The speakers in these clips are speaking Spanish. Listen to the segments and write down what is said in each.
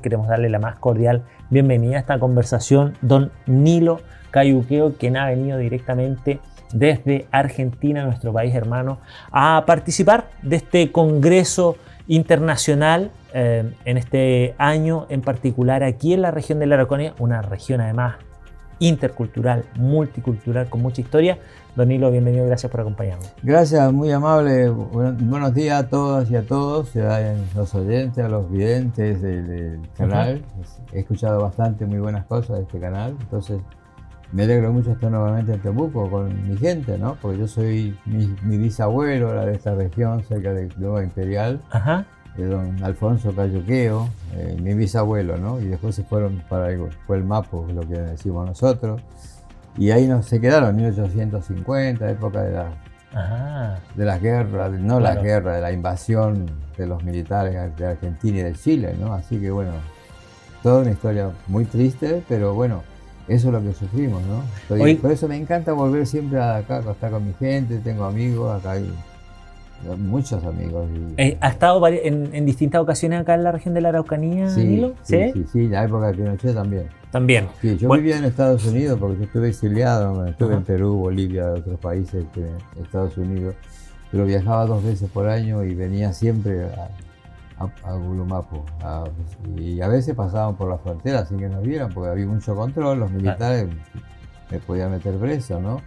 queremos darle la más cordial bienvenida a esta conversación, don Nilo Cayuqueo, quien ha venido directamente desde Argentina, nuestro país hermano, a participar de este congreso internacional en este año en particular aquí en la región de la Araucanía, una región además intercultural, multicultural, con mucha historia. Don Nilo, bienvenido, gracias por acompañarnos. Gracias, muy amable. Buenos días a todas y a todos, a los oyentes, a los videntes del canal. He escuchado bastante muy buenas cosas de este canal, entonces me alegro mucho estar nuevamente en Temuco con mi gente, ¿no? Porque yo soy mi bisabuelo, era de esta región, cerca de Nueva Imperial. Ajá. De don Alfonso Cayuqueo, mi bisabuelo, ¿no? Y después se fueron para fue el Mapo, lo que decimos nosotros. Y ahí se quedaron, 1850, época de las guerras, no la guerra, de la invasión de los militares de Argentina y de Chile, ¿no? Así que bueno, toda una historia muy triste, pero bueno, eso es lo que sufrimos, ¿no? Por eso me encanta volver siempre acá, estar con mi gente, tengo amigos, acá hay muchos amigos. ¿Ha estado en distintas ocasiones acá en la región de la Araucanía, Nilo? Sí, en la época de Pinochet también. También. Sí, yo vivía en Estados Unidos porque yo estuve exiliado, estuve en Perú, Bolivia, otros países, Estados Unidos, pero viajaba 2 veces por año y venía siempre a Gulumapo. Y a veces pasaban por la frontera sin que nos vieran porque había mucho control, los militares me podían meter preso, ¿no?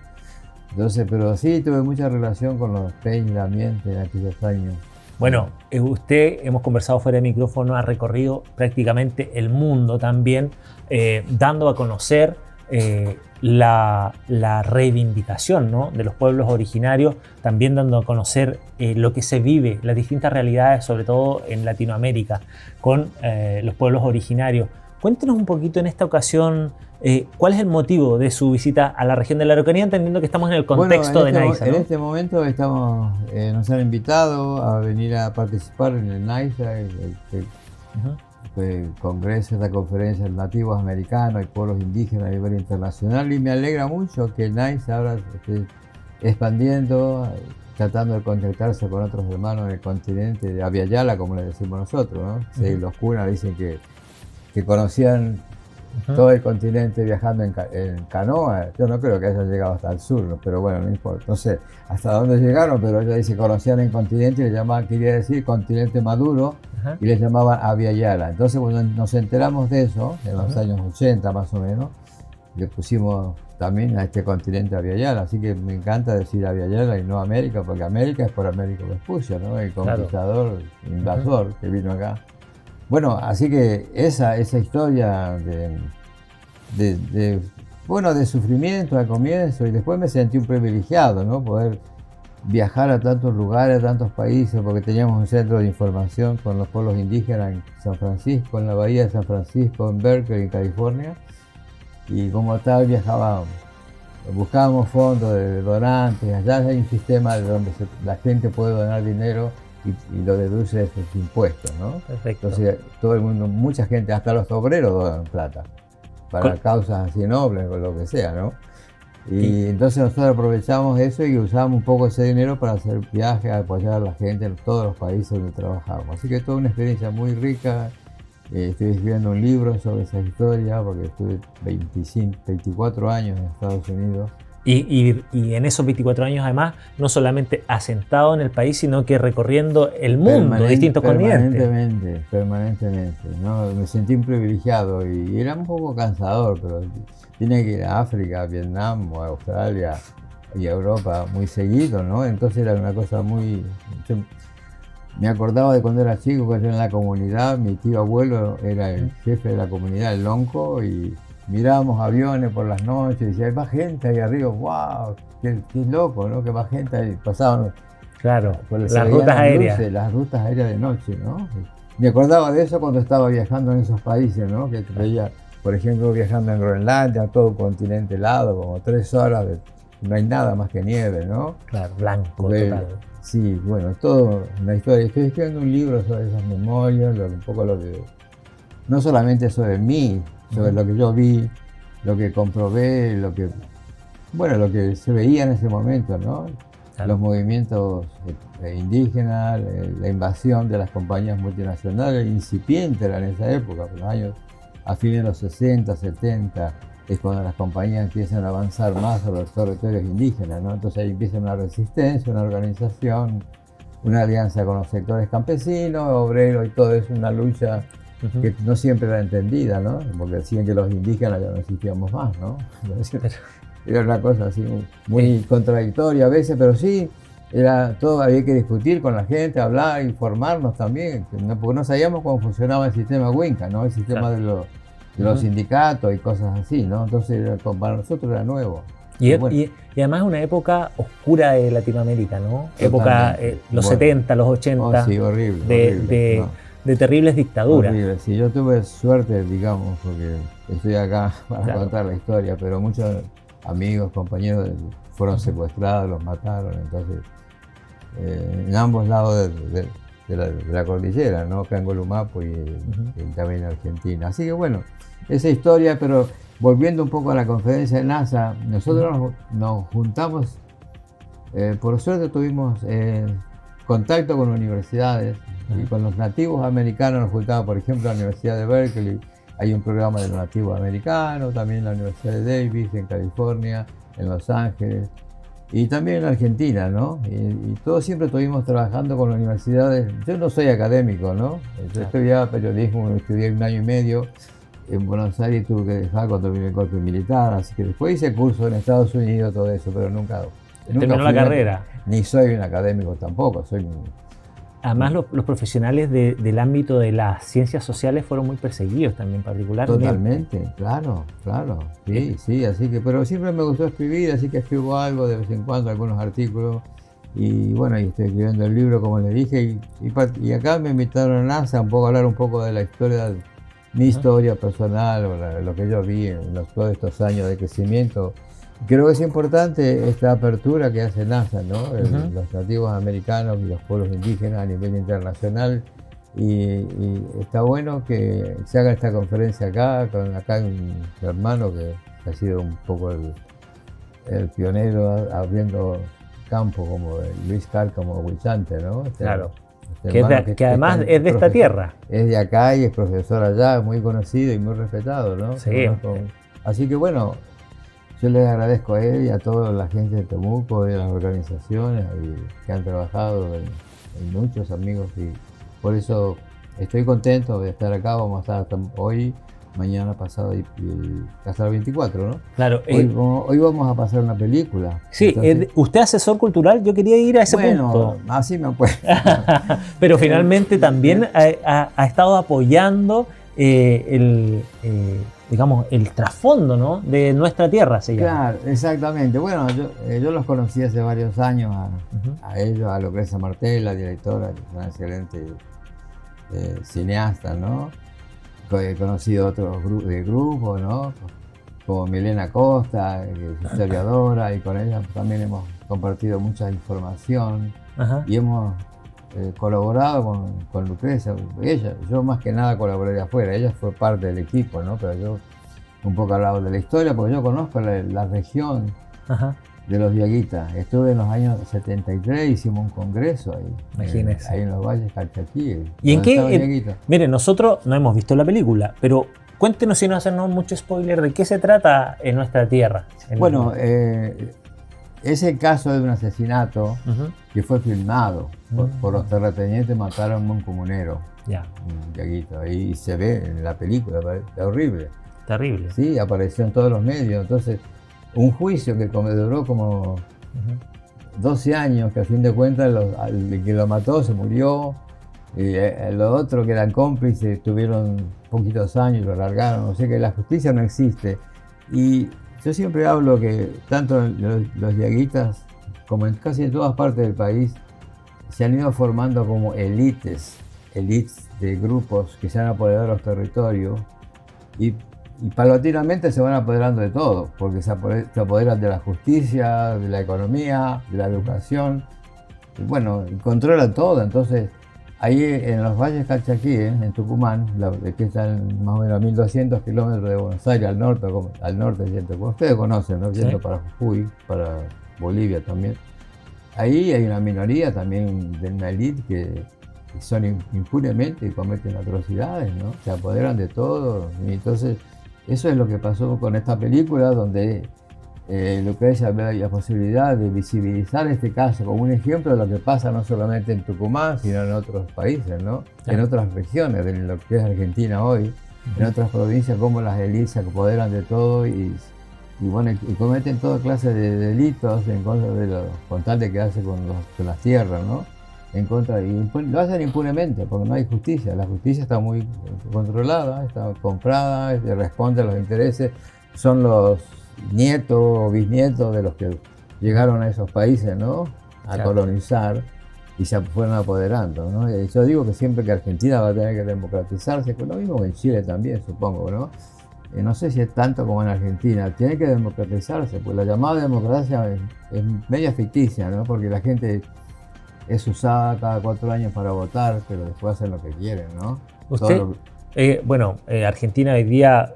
Entonces, pero sí, tuve mucha relación con los peñas, el ambiente en aquellos años. Bueno, usted, hemos conversado fuera de micrófono, ha recorrido prácticamente el mundo también, dando a conocer la reivindicación, ¿no?, de los pueblos originarios, también dando a conocer lo que se vive, las distintas realidades, sobre todo en Latinoamérica, con los pueblos originarios. Cuéntenos un poquito en esta ocasión, ¿cuál es el motivo de su visita a la región de la Araucanía, entendiendo que estamos en el contexto de NAISA, ¿no? En este momento nos han invitado a venir a participar en el NAISA, el congreso, esta conferencia de nativos americanos y pueblos indígenas a nivel internacional, y me alegra mucho que el NAISA ahora esté expandiendo, tratando de contactarse con otros hermanos en el continente de Abya Yala, como le decimos nosotros, ¿no? Sí, los cunas dicen que conocían todo el continente viajando en canoa. Yo no creo que hayan llegado hasta el sur, ¿no? Pero bueno, no importa. No sé hasta dónde llegaron, pero ellos dicen que conocían el continente y le llamaban, quería decir, continente maduro, y les llamaban Abya Yala. Entonces, cuando nos enteramos de eso, en los años 80 más o menos, le pusimos también a este continente Abya Yala. Así que me encanta decir Abya Yala y no América, porque América es por Américo Vespucio, ¿no? El conquistador, invasor que vino acá. Bueno, así que esa historia de sufrimiento al comienzo, y después me sentí un privilegiado, ¿no? Poder viajar a tantos lugares, a tantos países, porque teníamos un centro de información con los pueblos indígenas en San Francisco, en la bahía de San Francisco, en Berkeley, en California, y como tal buscábamos fondos de donantes. Allá hay un sistema donde la gente puede donar dinero y lo deduce de sus impuestos, ¿no? Perfecto. Entonces todo el mundo, mucha gente, hasta los obreros donan plata para causas así nobles o lo que sea, ¿no? Y entonces nosotros aprovechamos eso y usamos un poco ese dinero para hacer viajes, apoyar a la gente en todos los países donde trabajamos. Así que toda una experiencia muy rica. Estoy escribiendo un libro sobre esa historia porque estuve 24 años en Estados Unidos. Y en esos 24 años, además, no solamente asentado en el país, sino que recorriendo el mundo, distintos continentes. Permanentemente, ¿no? Me sentí un privilegiado y era un poco cansador, pero tenía que ir a África, a Vietnam, o a Australia y a Europa muy seguido, ¿no? Entonces era una cosa muy... Me acordaba de cuando era chico, cuando yo en la comunidad, mi tío abuelo era el jefe de la comunidad, el lonco, y mirábamos aviones por las noches y decía, hay más gente ahí arriba, wow, qué loco, ¿no? Que más gente ahí. Pasaban por las rutas aéreas. Las rutas aéreas de noche, ¿no? Me acordaba de eso cuando estaba viajando en esos países, ¿no? Que veía, por ejemplo, viajando en Groenlandia, todo un continente helado, como 3 horas, no hay nada más que nieve, ¿no? Claro, blanco, total. Sí, bueno, todo una historia. Estoy escribiendo un libro sobre esas memorias, un poco lo que... No solamente sobre mí, sobre lo que yo vi, lo que comprobé, lo que se veía en ese momento, ¿no? los movimientos indígenas, la invasión de las compañías multinacionales, incipiente era en esa época, a fines de los 60, 70, es cuando las compañías empiezan a avanzar más sobre los territorios indígenas, ¿no? Entonces ahí empieza una resistencia, una organización, una alianza con los sectores campesinos, obreros y todo eso, una lucha que no siempre era entendida, ¿no? Porque decían que los indígenas ya no existíamos más, ¿no? Era una cosa así muy contradictoria a veces, pero sí, era todo, había que discutir con la gente, hablar, informarnos también, porque no sabíamos cómo funcionaba el sistema Winca, ¿no? El sistema de los sindicatos y cosas así, ¿no? Entonces para nosotros era nuevo. Y además es una época oscura de Latinoamérica, ¿no? Época, los 70, los 80, sí, horrible, de terribles dictaduras. Horrible, sí, yo tuve suerte, digamos, porque estoy acá para contar la historia, pero muchos amigos, compañeros fueron secuestrados, los mataron, entonces en ambos lados de la cordillera, ¿no? Acá en Golumapo y también en Argentina. Así que bueno, esa historia, pero volviendo un poco a la conferencia de NASA, nosotros nos juntamos, por suerte tuvimos contacto con universidades y con los nativos americanos. Nos juntamos, por ejemplo, en la Universidad de Berkeley, hay un programa de los nativos americanos, también en la Universidad de Davis, en California, en Los Ángeles, y también en Argentina, ¿no? Y todos siempre estuvimos trabajando con las universidades. Yo no soy académico, ¿no? Yo estudiaba periodismo, estudié 1 año y medio en Buenos Aires, tuve que dejar cuando vine el cuerpo militar, así que después hice cursos en Estados Unidos, todo eso, pero nunca terminó la carrera. Ni soy un académico tampoco, soy Además, los profesionales del ámbito de las ciencias sociales fueron muy perseguidos también, particularmente. Totalmente, claro, sí, así que, pero siempre me gustó escribir, así que escribo algo de vez en cuando, algunos artículos, y bueno, y estoy escribiendo el libro, como les dije, y acá me invitaron a NASA un poco a hablar un poco de la historia, mi historia personal, o lo que yo vi en todos estos años de crecimiento. Creo que es importante esta apertura que hace NASA, ¿no? Los nativos americanos y los pueblos indígenas a nivel internacional, y está bueno que se haga esta conferencia acá, con un hermano que ha sido un poco el pionero abriendo campo, como Luis Cárcamo Huichante, ¿no? Claro, que además es de esta tierra. Es de acá y es profesor allá, muy conocido y muy respetado, ¿no? Sí. Así que bueno, yo les agradezco a él y a toda la gente de Temuco, de las organizaciones que han trabajado, en muchos amigos, y por eso estoy contento de estar acá. Vamos a estar hasta hoy, mañana, pasado y hasta el 24, ¿no? Claro. Hoy vamos a pasar una película. Sí, entonces, usted asessor cultural, yo quería ir a ese punto. Así me puede. Pero finalmente también ha estado apoyando digamos, el trasfondo, ¿no?, de nuestra tierra, se llama. Claro, exactamente. Bueno, yo los conocí hace varios años a ellos, a Lucrecia Martel, la directora, que es una excelente cineasta, ¿no? He conocido otros grupos, ¿no? Como Milena Costa, que es historiadora, y con ella también hemos compartido mucha información. Y hemos colaborado con Lucrecia. Yo más que nada colaboré de afuera, ella fue parte del equipo, ¿no? Pero yo un poco hablado de la historia, porque yo conozco la región de los Diaguitas. Estuve en los años 73, hicimos un congreso ahí. Imagínese. Ahí en los Valles Calchaquí. ¿Y en qué? Miren, nosotros no hemos visto la película, pero cuéntenos, sin hacernos mucho spoiler, de qué se trata en nuestra tierra. Bueno, es el caso de un asesinato que fue filmado por los terratenientes. Mataron a un comunero, un diaguito, ahí se ve en la película, es horrible. Terrible. Sí, apareció en todos los medios. Entonces, un juicio que duró como 12 años, que a fin de cuentas el que lo mató se murió, y los otros que eran cómplices tuvieron poquitos años y lo largaron. O sea que la justicia no existe. Y yo siempre hablo que tanto los diaguitas como en casi todas partes del país se han ido formando como élites de grupos que se han apoderado de los territorios, y paulatinamente se van apoderando de todo, porque se apoderan de la justicia, de la economía, de la educación, y bueno, controlan todo. Entonces, ahí en los Valles Calchaquí, en Tucumán, que están más o menos a 1200 kilómetros de Buenos Aires, al norte, como ustedes conocen, ¿no? Yendo para Jujuy, para Bolivia también. ahí hay una minoría también de una élite que son impunemente y cometen atrocidades, ¿no? Se apoderan de todo. Y entonces, eso es lo que pasó con esta película, donde Lucrecia ve la posibilidad de visibilizar este caso como un ejemplo de lo que pasa no solamente en Tucumán, sino en otros países, ¿no? Claro. En otras regiones de lo que es Argentina hoy, en otras provincias, como las élites se apoderan de todo y bueno, y cometen toda clase de delitos en contra de lo, con tal de quedarse con las tierras, ¿no? En contra, y lo hacen impunemente porque no hay justicia. La justicia está muy controlada, está comprada, responde a los intereses. Son los nietos o bisnietos de los que llegaron a esos países, ¿no? A Claro. colonizar y se fueron apoderando, ¿no? Y yo digo que siempre que Argentina va a tener que democratizarse, pues lo mismo que en Chile también, supongo, ¿no? No sé si es tanto como en Argentina, tiene que democratizarse, pues la llamada democracia es media ficticia, ¿no? Porque la gente es usada cada 4 años para votar, pero después hacen lo que quieren, ¿no? Usted, Argentina hoy día,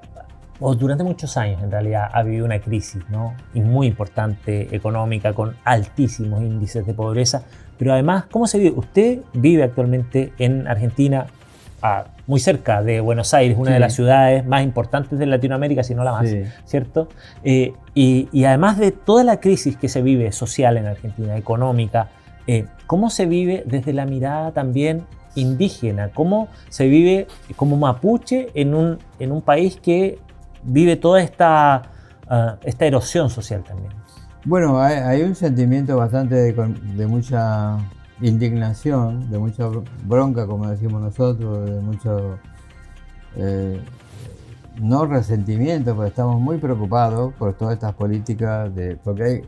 o durante muchos años en realidad, ha vivido una crisis, ¿no? Y muy importante económica, con altísimos índices de pobreza, pero además, ¿cómo se vive? Usted vive actualmente en Argentina, muy cerca de Buenos Aires, una de las ciudades más importantes de Latinoamérica, si no la más, ¿cierto? Y además de toda la crisis que se vive social en Argentina, económica, ¿cómo se vive desde la mirada también indígena? ¿Cómo se vive como mapuche en un país que vive toda esta erosión social también? Bueno, hay un sentimiento bastante de mucha indignación, de mucha bronca, como decimos nosotros, de mucho no resentimiento, pero estamos muy preocupados por todas estas políticas porque hay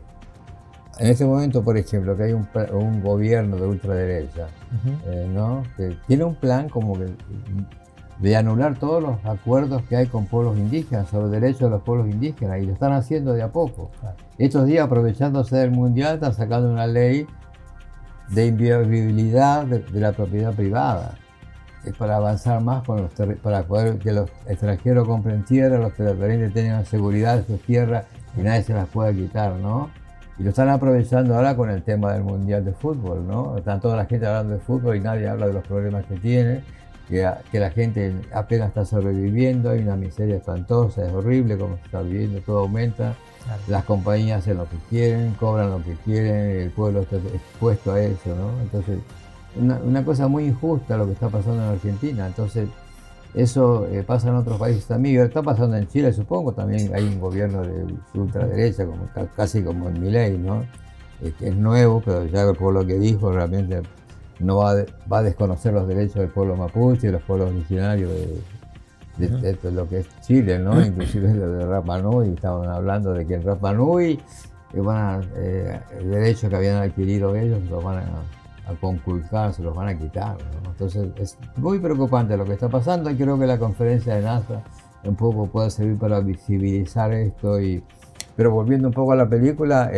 en este momento, por ejemplo, que hay un gobierno de ultraderecha, ¿no? Que tiene un plan como que de anular todos los acuerdos que hay con pueblos indígenas sobre derechos de los pueblos indígenas, y lo están haciendo de a poco. Claro. Estos días, aprovechándose del mundial, están sacando una ley de inviolabilidad de la propiedad privada. Es para avanzar más con para poder que los extranjeros compren tierra, los terratenientes tengan seguridad de sus tierras y nadie se las pueda quitar, ¿no? Y lo están aprovechando ahora con el tema del mundial de fútbol, ¿no? Están toda la gente hablando de fútbol y nadie habla de los problemas que tiene, que la gente apenas está sobreviviendo, hay una miseria espantosa, es horrible como se está viviendo, todo aumenta. Claro. Las compañías hacen lo que quieren, cobran lo que quieren, el pueblo está expuesto a eso, ¿no? Entonces, una cosa muy injusta lo que está pasando en Argentina. Entonces, eso pasa en otros países también, está pasando en Chile, supongo, también hay un gobierno de ultraderecha, casi como en Milei, ¿no? Que es nuevo, pero ya por lo que dijo realmente no va a desconocer los derechos del pueblo mapuche y los pueblos originarios de lo que es Chile, ¿no? Inclusive de Rapa Nui, estaban hablando de que en Rapa Nui el derecho que habían adquirido ellos los van a conculcar, se los van a quitar, ¿no? Entonces es muy preocupante lo que está pasando y creo que la conferencia de NASA un poco puede servir para visibilizar esto. Pero volviendo un poco a la película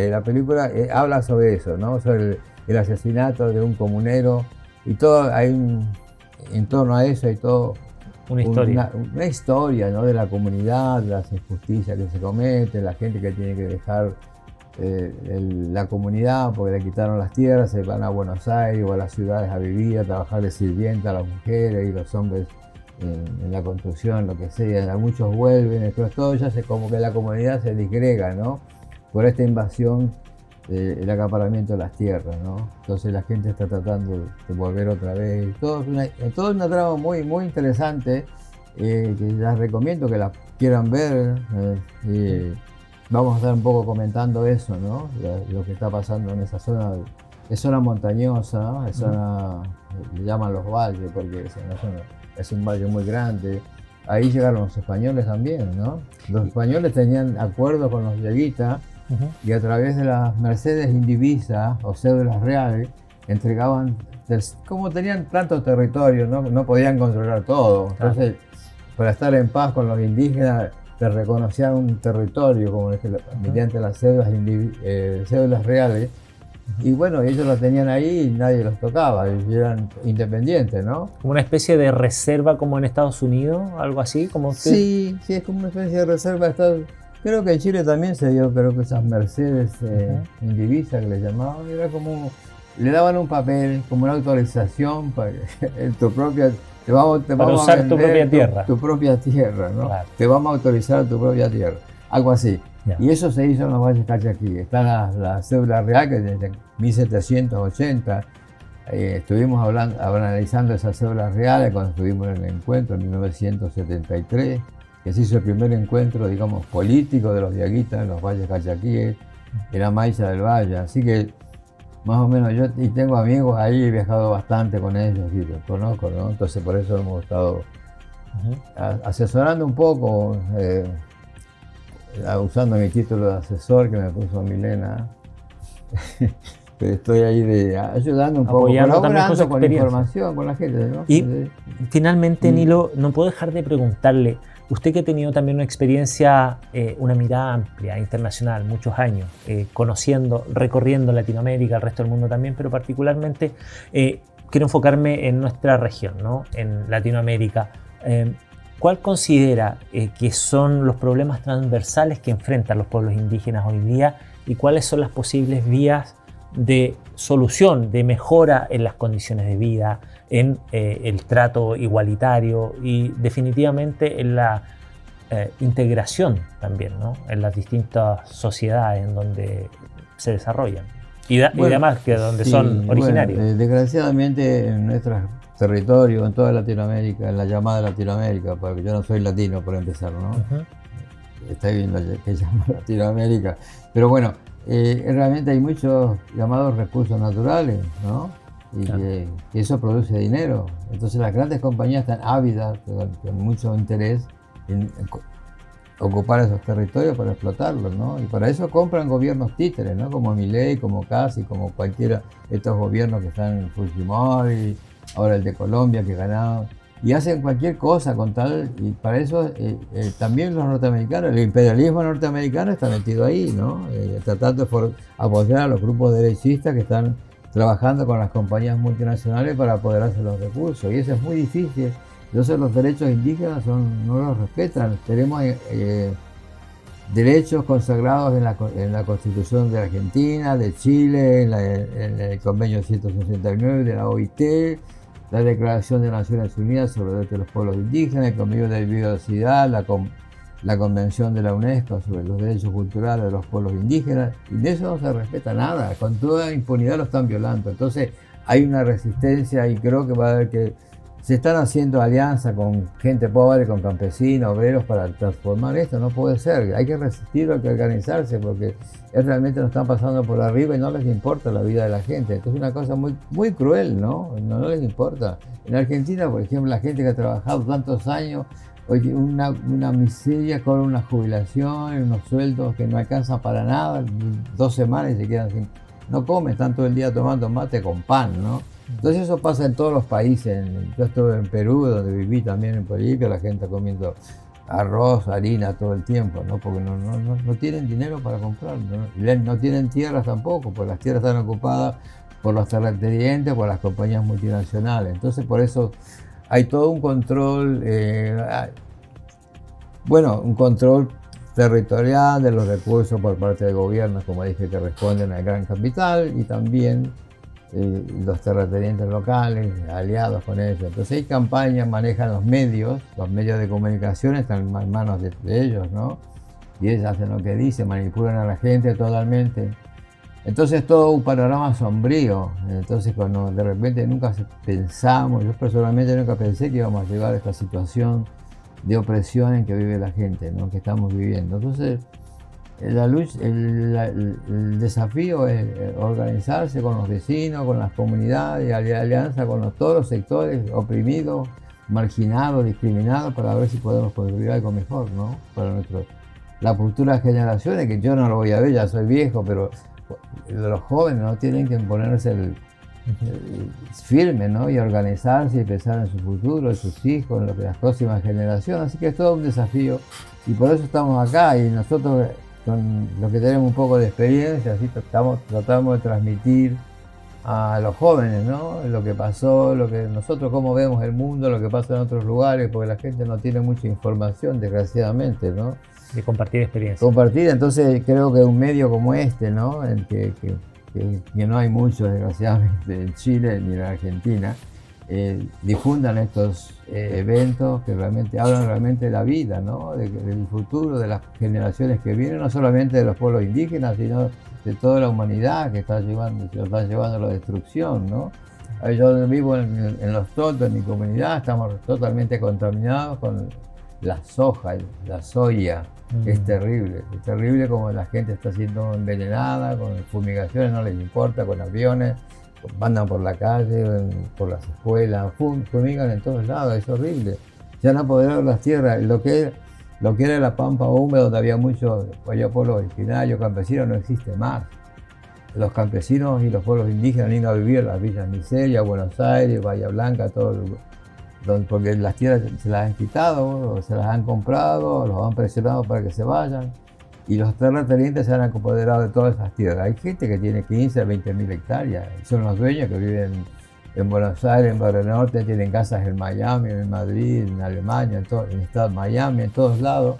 habla sobre eso, ¿no? Sobre el asesinato de un comunero y todo, en torno a eso hay todo una historia, ¿no? De la comunidad, de las injusticias que se cometen, la gente que tiene que dejar la comunidad porque le quitaron las tierras, se van a Buenos Aires o a las ciudades a vivir, a trabajar de sirvienta a las mujeres y los hombres en la construcción, lo que sea. Muchos vuelven, pero todo ya como que la comunidad se disgrega, ¿no? Por esta invasión, el acaparamiento de las tierras, ¿no? Entonces la gente está tratando de volver otra vez. Todo es una trama muy, muy interesante, que les recomiendo que la quieran ver. Vamos a estar un poco comentando eso, ¿no? Lo que está pasando en esa zona. Es zona montañosa, es zona, le llaman los valles porque es un valle muy grande. Ahí llegaron los españoles también, ¿no? Los españoles tenían acuerdos con los yeguitas y a través de las mercedes indivisas o cédulas reales entregaban, como tenían tanto territorio, no podían controlar todo. Entonces, para estar en paz con los indígenas, te reconocían un territorio como mediante las cédulas reales. Y bueno, ellos lo tenían ahí y nadie los tocaba, y eran independientes, ¿no? ¿Como una especie de reserva como en Estados Unidos, algo así? Como sí, es como una especie de reserva de Estados Unidos. Creo que en Chile también se dio, creo que esas Mercedes indivisa que le llamaban, era como, le daban un papel, como una autorización para en tu propia, te vamos Para usar tu propia tierra. Tu propia tierra, ¿no? Claro. Te vamos a autorizar tu propia tierra, algo así. Ya. Y eso se hizo en los valles Calchaquí. Está la cédula real que desde 1780, estuvimos analizando esas cédulas reales cuando estuvimos en el encuentro en 1973, que se hizo el primer encuentro, digamos, político de los diaguitas en los valles Calchaquíes, en la Maiza del Valle. Así que, más o menos, yo y tengo amigos ahí, he viajado bastante con ellos y los conozco, ¿no? Entonces, por eso hemos estado asesorando un poco, usando mi título de asesor que me puso Milena. Pero estoy ahí ayudando un poco, colaborando con información con la gente, ¿no? Y finalmente, Nilo, no puedo dejar de preguntarle, usted que ha tenido también una experiencia, una mirada amplia, internacional, muchos años, conociendo, recorriendo Latinoamérica, el resto del mundo también, pero particularmente quiero enfocarme en nuestra región, ¿no? En Latinoamérica. ¿Cuál considera que son los problemas transversales que enfrentan los pueblos indígenas hoy día y cuáles son las posibles vías de solución, de mejora en las condiciones de vida, en el trato igualitario y definitivamente en la integración también, ¿no? En las distintas sociedades en donde se desarrollan y además que donde son originarios? Bueno, desgraciadamente en nuestros territorios, en toda Latinoamérica, en la llamada Latinoamérica, porque yo no soy latino por empezar, ¿no? Está bien lo que llama Latinoamérica, pero bueno, realmente hay muchos llamados recursos naturales, ¿no? Y claro, que eso produce dinero. Entonces las grandes compañías están ávidas, con mucho interés en ocupar esos territorios para explotarlos, ¿no? Y para eso compran gobiernos títeres, ¿no? Como Milei, como Casi, como cualquiera de estos gobiernos que están en Fujimori, ahora el de Colombia que ganaron. Y hacen cualquier cosa con tal, y para eso también los norteamericanos, el imperialismo norteamericano está metido ahí, ¿no? Tratando de apoyar a los grupos derechistas que están trabajando con las compañías multinacionales para apoderarse de los recursos, y eso es muy difícil. Entonces los derechos indígenas no los respetan. Tenemos derechos consagrados en la Constitución de Argentina, de Chile, en el Convenio 169 de la OIT, la Declaración de Naciones Unidas sobre los Derechos de los Pueblos Indígenas, el Convenio de Biodiversidad, la Convención de la UNESCO sobre los Derechos Culturales de los Pueblos Indígenas, y de eso no se respeta nada, con toda impunidad lo están violando. Entonces hay una resistencia y creo que va a haber que se están haciendo alianzas con gente pobre, con campesinos, obreros para transformar esto. No puede ser, hay que resistir, hay que organizarse porque realmente nos están pasando por arriba y no les importa la vida de la gente. Entonces es una cosa muy, muy cruel, ¿no? No les importa. En Argentina, por ejemplo, la gente que ha trabajado tantos años, oye, una miseria con una jubilación, unos sueldos que no alcanzan para nada, 2 semanas y se quedan sin, no comen, están todo el día tomando mate con pan, ¿no? Entonces eso pasa en todos los países. Yo estuve en Perú, donde viví también en Bolivia, la gente comiendo arroz, harina todo el tiempo, ¿no? Porque no tienen dinero para comprar, no tienen tierras tampoco, porque las tierras están ocupadas por los terratenientes, por las compañías multinacionales. Entonces por eso hay todo un control, un control territorial de los recursos por parte del gobierno, como dije, que responden al gran capital, y también los terratenientes locales, aliados con ellos. Entonces hay campañas, manejan los medios de comunicación están en manos de ellos, ¿no? Y ellos hacen lo que dicen, manipulan a la gente totalmente. Entonces todo un panorama sombrío. Entonces cuando de repente nunca pensamos, yo personalmente nunca pensé que íbamos a llegar a esta situación de opresión en que vive la gente, ¿no? Que estamos viviendo. Entonces el desafío es organizarse con los vecinos, con las comunidades, alianza con todos los sectores oprimidos, marginados, discriminados, para ver si podemos construir algo mejor, ¿no? Para las futuras generaciones, que yo no lo voy a ver, ya soy viejo, pero los jóvenes no tienen que ponerse firmes, ¿no? Y organizarse y pensar en su futuro, en sus hijos, en las próximas generaciones. Así que es todo un desafío y por eso estamos acá, y nosotros, con los que tenemos un poco de experiencia, así tratamos de transmitir a los jóvenes, ¿no? Lo que pasó, lo que nosotros cómo vemos el mundo, lo que pasa en otros lugares, porque la gente no tiene mucha información, desgraciadamente, ¿no? De compartir experiencias. Compartir, entonces creo que un medio como este, ¿no? En que no hay mucho, desgraciadamente, en Chile ni en Argentina, difundan estos eventos que realmente hablan realmente de la vida, ¿no? Del futuro, de las generaciones que vienen, no solamente de los pueblos indígenas, sino de toda la humanidad que está llevando a la destrucción, ¿no? Yo vivo en Los Totos, en mi comunidad, estamos totalmente contaminados con la soja, la soya. Es terrible como la gente está siendo envenenada, con fumigaciones no les importa, con aviones, andan por la calle, por las escuelas, fumigan en todos lados, es horrible. Se han apoderado las tierras, lo que era la pampa húmeda, donde había muchos pueblos originarios, campesinos, no existe más. Los campesinos y los pueblos indígenas han ido a vivir a las villas Miseria, Buenos Aires, Bahía Blanca, porque las tierras se las han quitado, o se las han comprado, los han presionado para que se vayan, y los terratenientes se han apoderado de todas esas tierras. Hay gente que tiene 15 a 20 mil hectáreas, son los dueños que viven en Buenos Aires, en Barrio Norte, tienen casas en Miami, en Madrid, en Alemania, en el estado de Miami, en todos lados.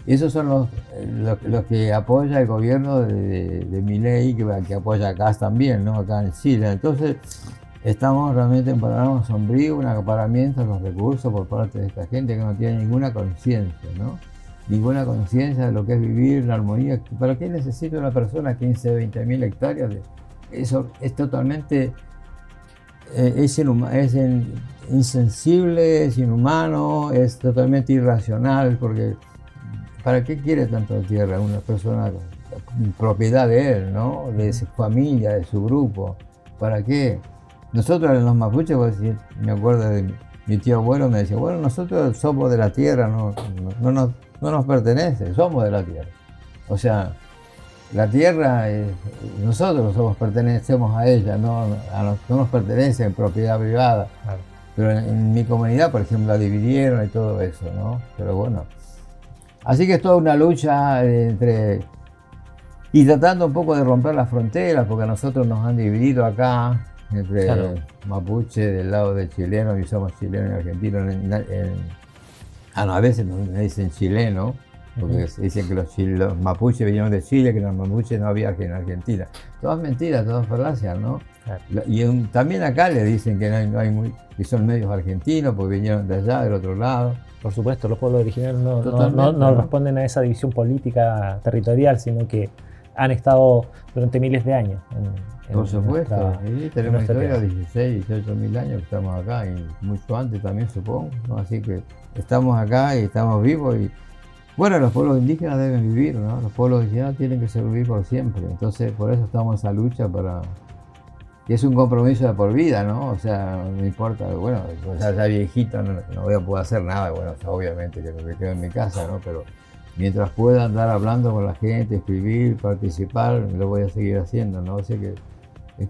Y esos son los que apoya el gobierno de Milei, que apoya acá también, ¿no? Acá en Chile. Entonces, estamos realmente en un panorama sombrío, un acaparamiento de los recursos por parte de esta gente que no tiene ninguna conciencia, ¿no? Ninguna conciencia de lo que es vivir en armonía. ¿Para qué necesita una persona 15, 20 mil hectáreas? Eso es totalmente insensible, es inhumano, es totalmente irracional, porque ¿para qué quiere tanta tierra una persona propiedad de él, ¿no? De su familia, de su grupo? ¿Para qué? Nosotros los mapuches, me acuerdo de mi tío abuelo, me decía, bueno, nosotros somos de la tierra, no nos pertenece, somos de la tierra. O sea, la tierra, nosotros pertenecemos a ella, no nos pertenece en propiedad privada. Claro. Pero en mi comunidad, por ejemplo, la dividieron y todo eso, ¿no? Pero bueno. Así que es toda una lucha y tratando un poco de romper las fronteras, porque nosotros nos han dividido acá, entre mapuche del lado de chilenos, y somos chilenos y argentinos. A veces me dicen chileno, porque dicen que los mapuches vinieron de Chile, que los mapuches no había en Argentina. Todas mentiras, todas falacias, ¿no? Claro. Y también acá le dicen que que son medios argentinos, porque vinieron de allá, del otro lado. Por supuesto, los pueblos originarios no responden a esa división política territorial, sino que han estado durante miles de años. Por supuesto, tenemos historia de 16, 18 mil años que estamos acá, y mucho antes también, supongo, ¿no? Así que estamos acá y estamos vivos. Y bueno, los pueblos indígenas deben vivir, ¿no? Los pueblos indígenas tienen que sobrevivir por siempre. Entonces, por eso estamos en esa lucha y es un compromiso de por vida, ¿no? O sea, no importa, bueno, ya viejito no voy a poder hacer nada, bueno, o sea, obviamente que me quedo en mi casa, ¿no? Pero mientras pueda andar hablando con la gente, escribir, participar, lo voy a seguir haciendo, ¿no? O sea que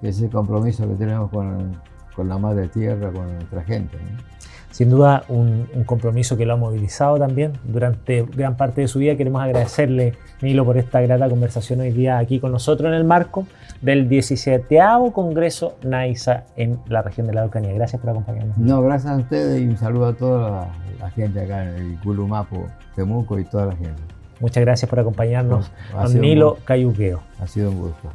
ese compromiso que tenemos con la madre tierra, con nuestra gente, ¿no? Sin duda un compromiso que lo ha movilizado también durante gran parte de su vida. Queremos agradecerle, Nilo, por esta grata conversación hoy día aquí con nosotros en el marco del 17º Congreso NAISA en la región de la Araucanía. Gracias por acompañarnos. No, gracias a ustedes, y un saludo a toda la gente acá en el Culumapo, Temuco, y toda la gente. Muchas gracias por acompañarnos, don Nilo Cayuqueo. Ha sido un gusto.